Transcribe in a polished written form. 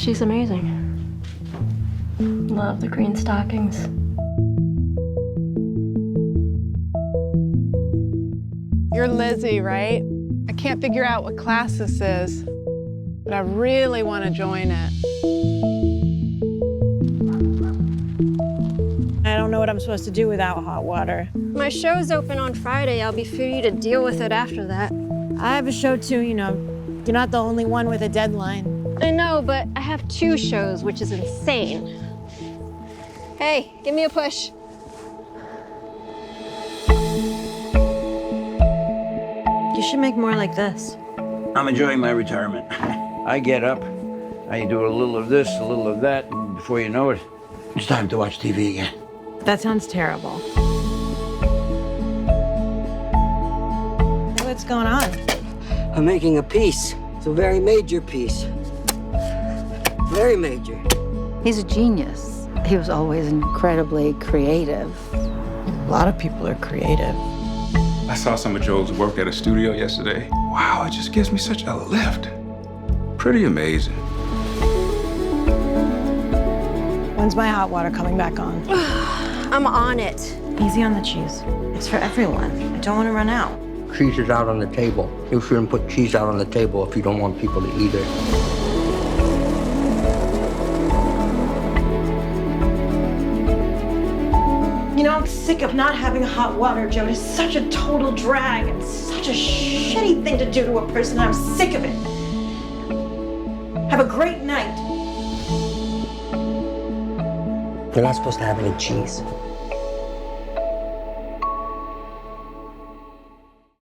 She's amazing. Love the green stockings. You're Lizzie, right? I can't figure out what class this is, but I really want to join it. I don't know what I'm supposed to do without hot water. My show's open on Friday. I'll be free to deal with it after that. I have a show too, you know. You're not the only one with a deadline. I know, but I have 2 shows, which is insane. Hey, give me a push. You should make more like this. I'm enjoying my retirement. I get up, I do a little of this, a little of that, and before you know it, it's time to watch TV again. That sounds terrible. What's going on? I'm making a piece. It's a very major piece. Very major. He's a genius. He was always incredibly creative. A lot of people are creative. I saw some of Joe's work at a studio yesterday. Wow, it just gives me such a lift. Pretty amazing. When's my hot water coming back on? I'm on it. Easy on the cheese. It's for everyone. I don't want to run out. Cheese is out on the table. You shouldn't put cheese out on the table if you don't want people to eat it. You know, I'm sick of not having hot water, Joe. It's such a total drag and such a shitty thing to do to a person. I'm sick of it. Have a great night. You're not supposed to have any cheese.